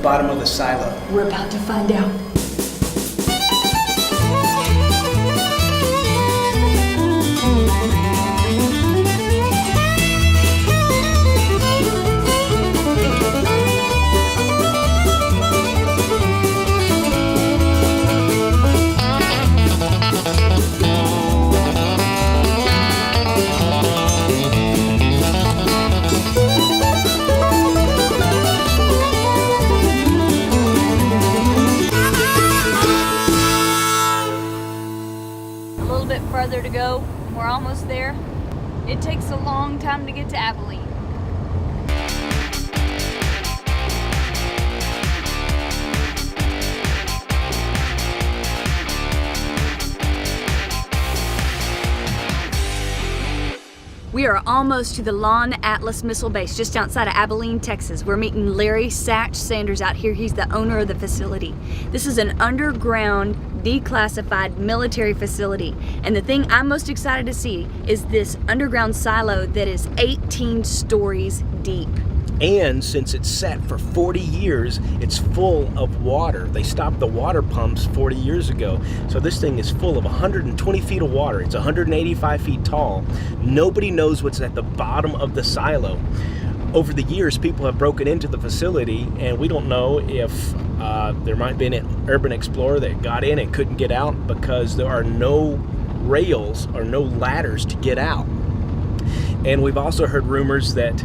bottom of the silo? We're about to find out. Further to go. We're almost there. It takes a long time to get to Abilene. We are almost to the Lawn Atlas Missile Base just outside of Abilene, Texas. We're meeting Larry Satche Sanders out here. He's the owner of the facility. This is an underground, declassified military facility. And the thing I'm most excited to see is this underground silo that is 18 stories deep. And since it's set for 40 years, it's full of water. They stopped the water pumps 40 years ago. So this thing is full of 120 feet of water. It's 185 feet tall. Nobody knows what's at the bottom of the silo. Over the years, people have broken into the facility, and we don't know if there might be an urban explorer that got in and couldn't get out because there are no rails or no ladders to get out. And we've also heard rumors that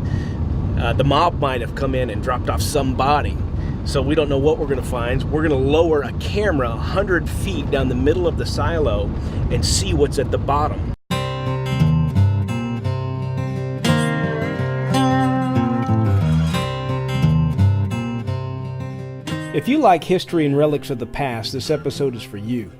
the mob might have come in and dropped off some body. So we don't know what we're going to find. We're going to lower a camera 100 feet down the middle of the silo and see what's at the bottom. If you like history and relics of the past, this episode is for you.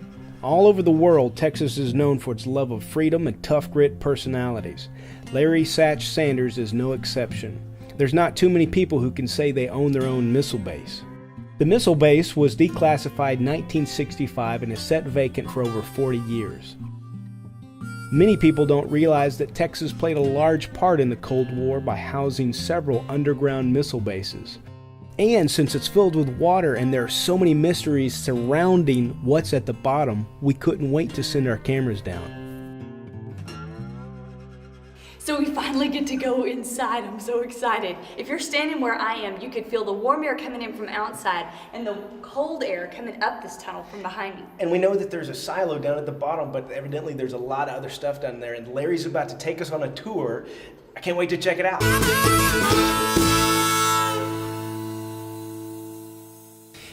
All over the world, Texas is known for its love of freedom and tough grit personalities. Larry Satche Sanders is no exception. There's not too many people who can say they own their own missile base. The missile base was declassified in 1965 and is set vacant for over 40 years. Many people don't realize that Texas played a large part in the Cold War by housing several underground missile bases. And since it's filled with water and there are so many mysteries surrounding what's at the bottom, we couldn't wait to send our cameras down. So we finally get to go inside. I'm so excited. If you're standing where I am, you could feel the warm air coming in from outside and the cold air coming up this tunnel from behind me. And we know that there's a silo down at the bottom, but evidently there's a lot of other stuff down there, and Larry's about to take us on a tour. I can't wait to check it out.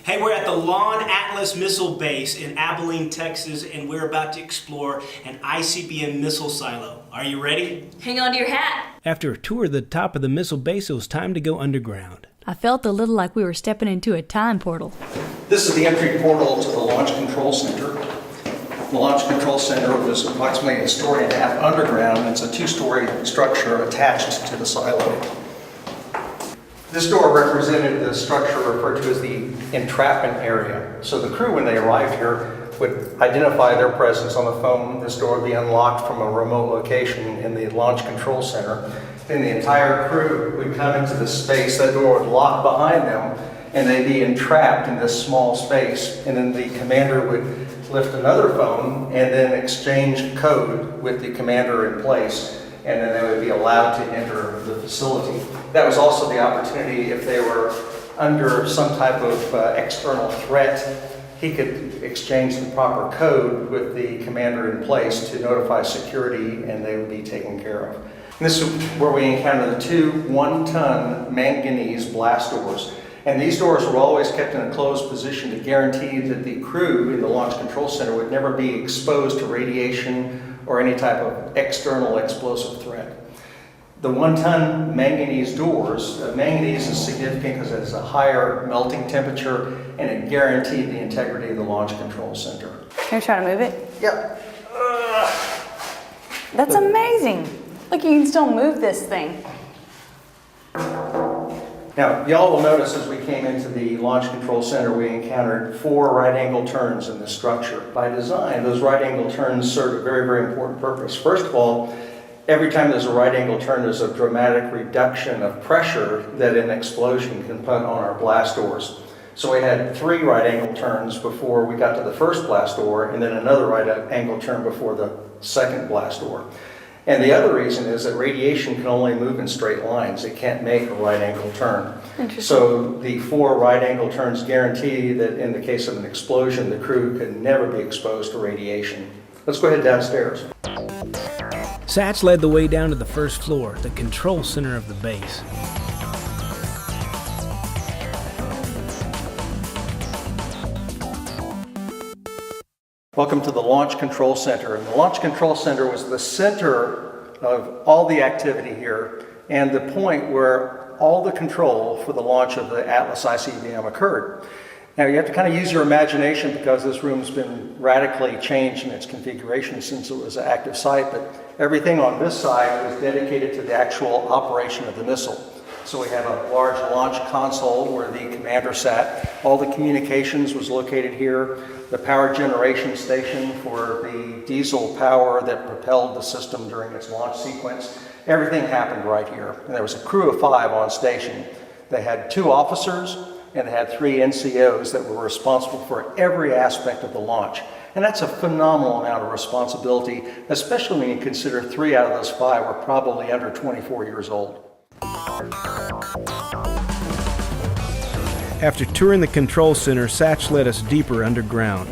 Hey, we're at the Lawn Atlas Missile Base in Abilene, Texas, and we're about to explore an ICBM missile silo. Are you ready? Hang on to your hat. After a tour of the top of the missile base, it was time to go underground. I felt a little like we were stepping into a time portal. This is the entry portal to the Launch Control Center. The Launch Control Center was approximately a story and a half underground. It's a two-story structure attached to the silo. This door represented the structure referred to as the entrapment area. So the crew, when they arrived here, would identify their presence on the phone. This door would be unlocked from a remote location in the Launch Control Center. Then the entire crew would come into the space. That door would lock behind them, and they'd be entrapped in this small space. And then the commander would lift another phone and then exchange code with the commander in place. And then they would be allowed to enter the facility. That was also the opportunity if they were under some type of external threat, he could exchange the proper code with the commander in place to notify security, and they would be taken care of. And this is where we encounter the two 1-ton manganese blast doors. And these doors were always kept in a closed position to guarantee that the crew in the Launch Control Center would never be exposed to radiation or any type of external explosive threat. The 1-ton manganese doors, manganese is significant because it has a higher melting temperature and it guaranteed the integrity of the Launch Control Center. Can you try to move it? Yep. That's amazing. Look, you can still move this thing. Now, y'all will notice as we came into the Launch Control Center, we encountered 4 right-angle turns in the structure. By design, those right-angle turns serve a very, very important purpose. First of all, every time there's a right-angle turn, there's a dramatic reduction of pressure that an explosion can put on our blast doors. So we had 3 right angle turns before we got to the first blast door, and then another right angle turn before the second blast door. And the other reason is that radiation can only move in straight lines. It can't make a right angle turn. So the 4 right angle turns guarantee that in the case of an explosion, the crew can never be exposed to radiation. Let's go ahead downstairs. Satche led the way down to the first floor, the control center of the base. Welcome to the Launch Control Center. And the Launch Control Center was the center of all the activity here and the point where all the control for the launch of the Atlas ICBM occurred. Now you have to kind of use your imagination because this room's been radically changed in its configuration since it was an active site, but everything on this side was dedicated to the actual operation of the missile. So we have a large launch console where the commander sat. All the communications was located here. The power generation station for the diesel power that propelled the system during its launch sequence. Everything happened right here. And there was a crew of 5 on station. They had 2 officers and they had 3 NCOs that were responsible for every aspect of the launch. And that's a phenomenal amount of responsibility, especially when you consider 3 out of those 5 were probably under 24 years old. After touring the control center, Satche led us deeper underground.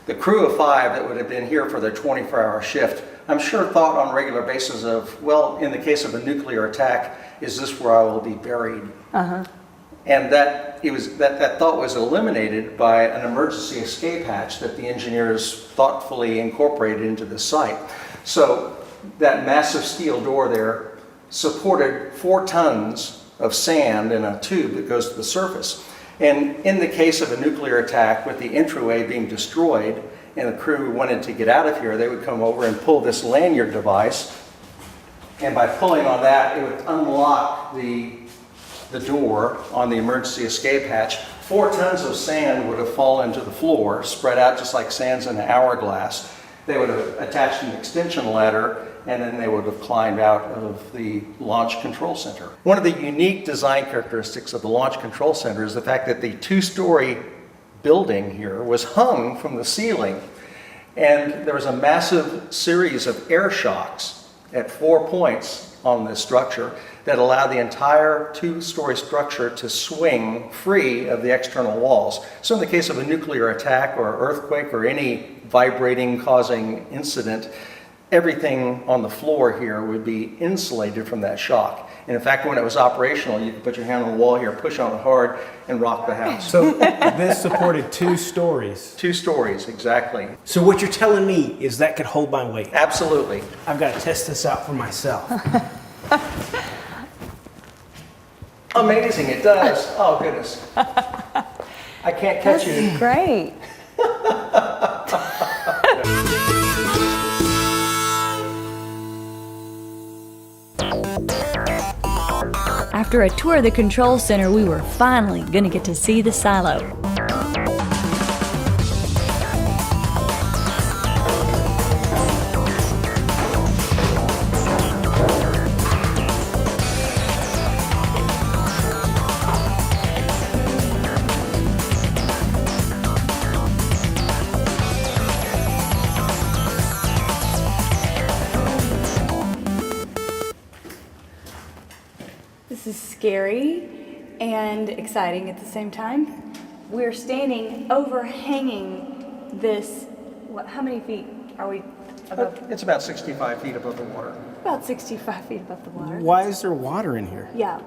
The crew of 5 that would have been here for their 24-hour shift, I'm sure thought on a regular basis of, well, in the case of a nuclear attack, is this where I will be buried? And that thought was eliminated by an emergency escape hatch that the engineers thoughtfully incorporated into the site. So that massive steel door there supported 4 tons of sand in a tube that goes to the surface. And in the case of a nuclear attack with the entryway being destroyed and the crew wanted to get out of here, they would come over and pull this lanyard device. And by pulling on that, it would unlock the door on the emergency escape hatch. 4 tons of sand would have fallen to the floor, spread out just like sands in an hourglass. They would have attached an extension ladder, and then they would have climbed out of the Launch Control Center. One of the unique design characteristics of the Launch Control Center is the fact that the 2-story building here was hung from the ceiling, and there was a massive series of air shocks at 4 points on this structure that allowed the entire 2-story structure to swing free of the external walls. So in the case of a nuclear attack or earthquake or any vibrating causing incident, everything on the floor here would be insulated from that shock. And in fact, when it was operational, you could put your hand on the wall here, push on it hard, and rock the house. So this supported 2 stories. 2 stories, exactly. So what you're telling me is that could hold my weight. Absolutely. I've got to test this out for myself. Amazing, it does. Oh, goodness. I can't catch you. Great. After a tour of the control center, we were finally going to get to see the silo. This is scary and exciting at the same time. We're standing overhanging this, how many feet are we above? It's about 65 feet above the water. About 65 feet above the water. Why is there water in here? Yeah.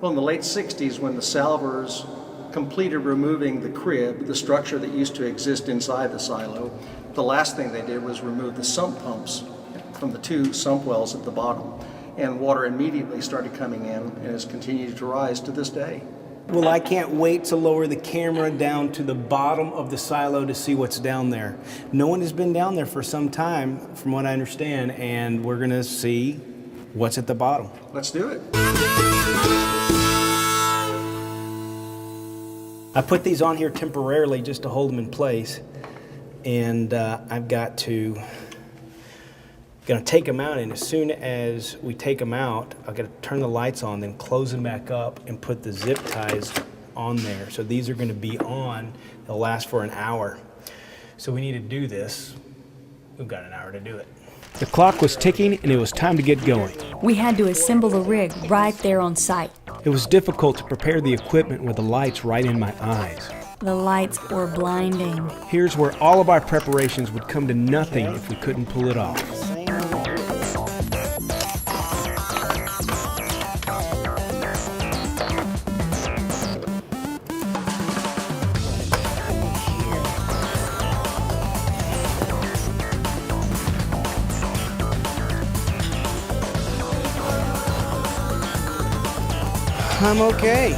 Well, in the late 60s, when the salvors completed removing the crib, the structure that used to exist inside the silo, the last thing they did was remove the sump pumps from the 2 sump wells at the bottom. And water immediately started coming in and has continued to rise to this day. Well, I can't wait to lower the camera down to the bottom of the silo to see what's down there. No one has been down there for some time, from what I understand, and we're going to see what's at the bottom. Let's do it. I put these on here temporarily just to hold them in place, and I've got to Gonna take them out, and as soon as we take them out, I'm gonna turn the lights on, then close them back up and put the zip ties on there. So these are gonna be on, they'll last for an hour. So we need to do this. We've got an hour to do it. The clock was ticking and it was time to get going. We had to assemble the rig right there on site. It was difficult to prepare the equipment with the lights right in my eyes. The lights were blinding. Here's where all of our preparations would come to nothing if we couldn't pull it off. I'm okay.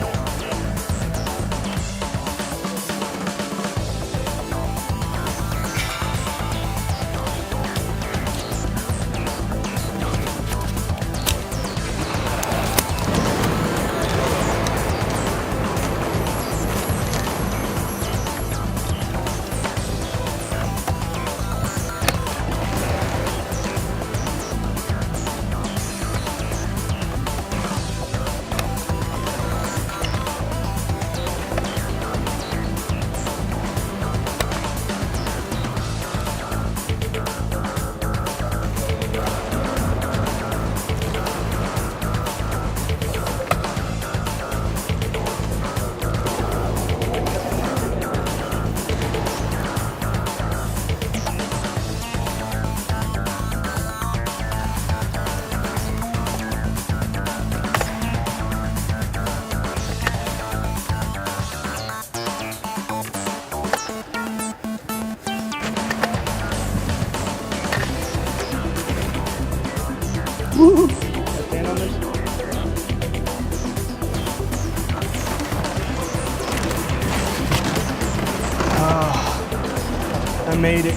I made it.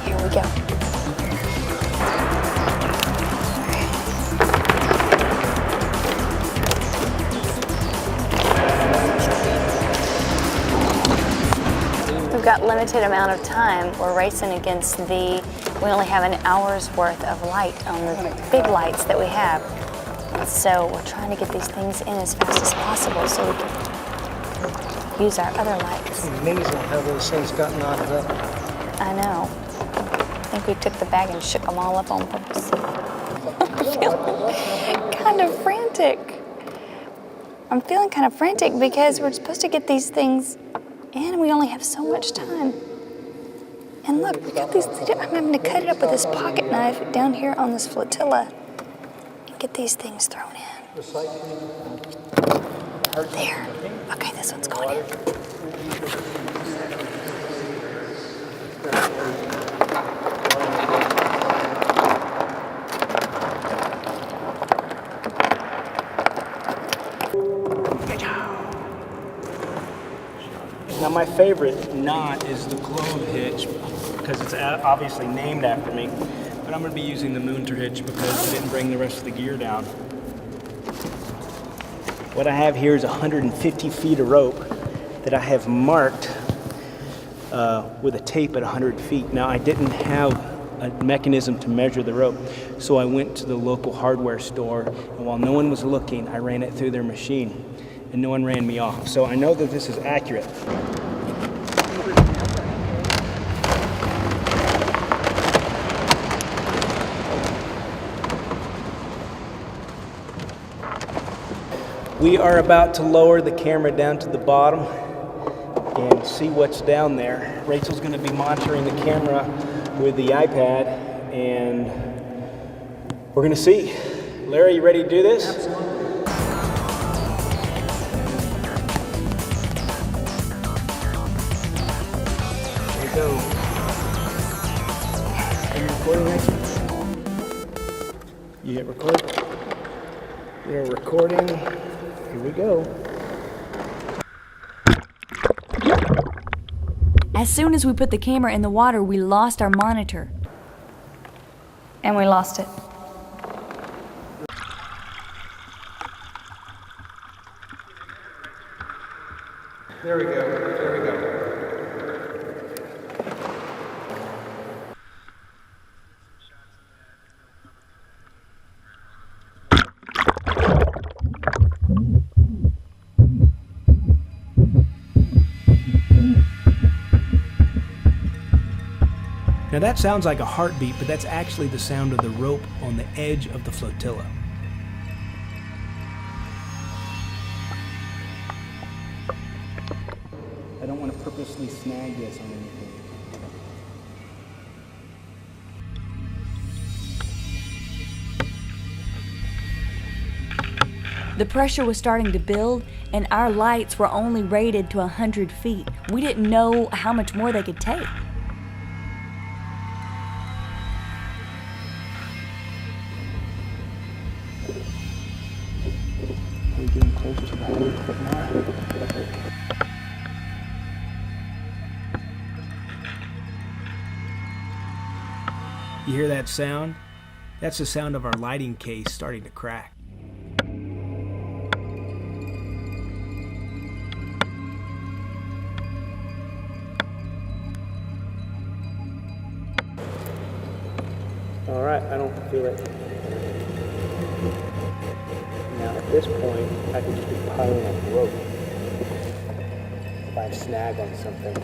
Here we go. We've got limited amount of time. We're racing against we only have an hour's worth of light on the big lights that we have. So we're trying to get these things in as fast as possible so we can use our other lights. It's amazing how those things got knotted up. I know. I think we took the bag and shook them all up on purpose. I'm feeling kind of frantic because we're supposed to get these things in and we only have so much time. And look, we got these, I'm having to cut it up with this pocket knife down here on this flotilla and get these things thrown in. There. Okay, this one's going in. Now my favorite knot is the clove hitch because it's obviously named after me, but I'm going to be using the Moonter hitch because I didn't bring the rest of the gear down. What I have here is 150 feet of rope that I have marked with a tape at 100 feet. Now I didn't have a mechanism to measure the rope, so I went to the local hardware store, and while no one was looking, I ran it through their machine, and no one ran me off. So I know that this is accurate. We are about to lower the camera down to the bottom and see what's down there. Rachel's going to be monitoring the camera with the iPad, and we're going to see. Larry, you ready to do this? Absolutely. There you go. Are you recording, Rachel? You hit record? We are recording. Here we go. As soon as we put the camera in the water, we lost our monitor. And we lost it. There we go. There we go. Now that sounds like a heartbeat, but that's actually the sound of the rope on the edge of the flotilla. I don't want to purposely snag this on anything. The pressure was starting to build, and our lights were only rated to 100 feet. We didn't know how much more they could take. We're getting close to the 100-foot mark. You hear that sound? That's the sound of our lighting case starting to crack. All right, I don't feel it. Now at this point, I can just be piling on rope. If I snag on something.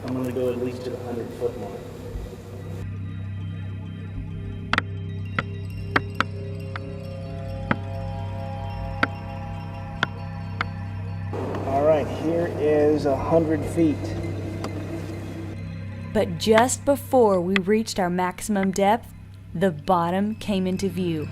I'm gonna go at least to the 100-foot mark. All right, here is 100 feet. But just before we reached our maximum depth, the bottom came into view.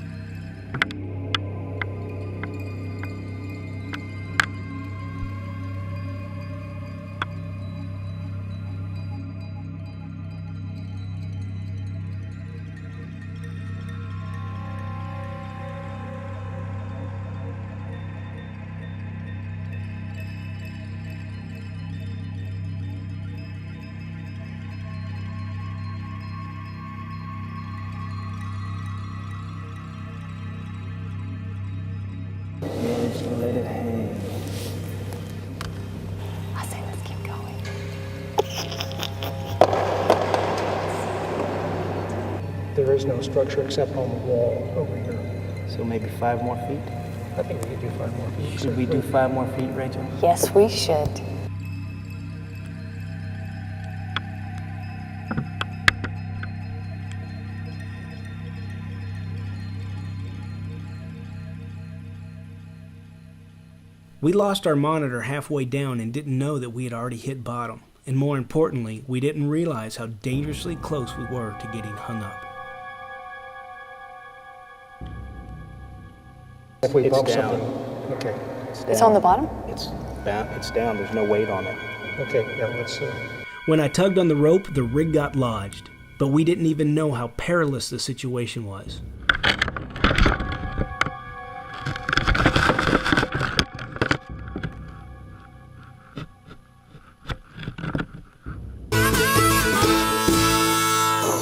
Just let it hang. I say let's keep going. There is no structure except on the wall over here. So maybe 5 more feet? I think we could do 5 more feet. Should we do 5 more feet, Rachel? Yes, we should. We lost our monitor halfway down and didn't know that we had already hit bottom. And more importantly, we didn't realize how dangerously close we were to getting hung up. If we It's bump down. something. Okay. It's on the bottom? It's down. There's no weight on it. Okay, yeah, let's When I tugged on the rope, the rig got lodged. But we didn't even know how perilous the situation was.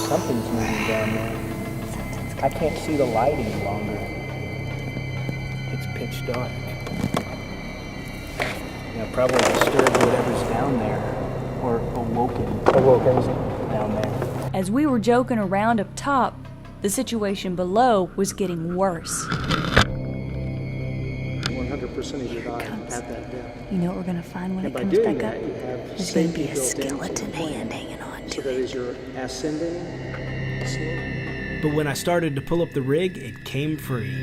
Something's moving down there. I can't see the light any longer. It's pitch dark. Yeah, probably disturbed whatever's down there, or awoken down there. As we were joking around up top, the situation below was getting worse. 100% of your eye at that depth. You know what we're gonna find when And it by comes doing back up? that, you have There's gonna safety be a built into the skeleton plan. hand hanging on So to that it. as you're ascending slowly. But when I started to pull up the rig, it came free.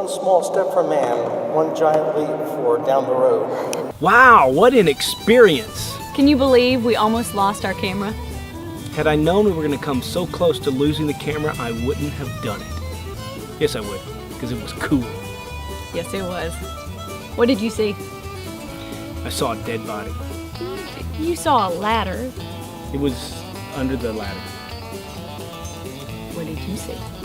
one small step for man, one giant leap for down the road. Wow, what an experience! Can you believe we almost lost our camera? Had I known we were going to come so close to losing the camera, I wouldn't have done it. Yes, I would, because it was cool. Yes, it was. What did you see? I saw a dead body. You saw a ladder. It was under the ladder. What did you see?